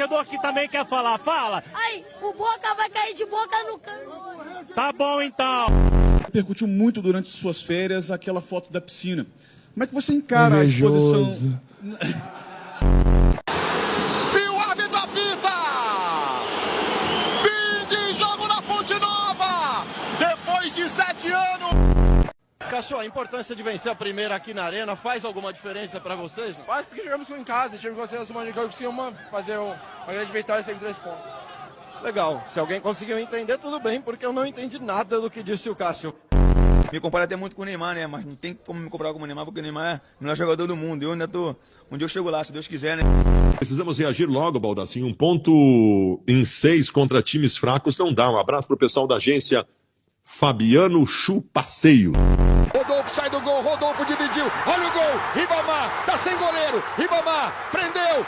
torcedor que também quer falar. Fala. Aí, o Boca vai cair de boca no canto. Tá bom, então. Repercutiu muito durante suas férias aquela foto da piscina. Como é que você encara a exposição? E o árbitro apita! Fim de jogo na Fonte Nova! Depois de 7 anos! Cássio, a importância de vencer a primeira aqui na Arena faz alguma diferença para vocês? Não? Faz porque jogamos em casa, tive que fazer uma liga que fazer uma grande vitória e sempre 3 pontos. Legal, se alguém conseguiu entender, tudo bem, porque eu não entendi nada do que disse o Cássio. Me compara até muito com o Neymar, né? Mas não tem como me comparar com o Neymar, porque o Neymar é o melhor jogador do mundo. Eu ainda tô... Um dia eu chego lá, se Deus quiser, né? Precisamos reagir logo, Baldacinho. 1 ponto em 6 contra times fracos não dá. Um abraço pro pessoal da agência Fabiano Chupasseio. Rodolfo sai do gol, Rodolfo dividiu, olha o gol, Ribamar, tá sem goleiro, Ribamar, prendeu,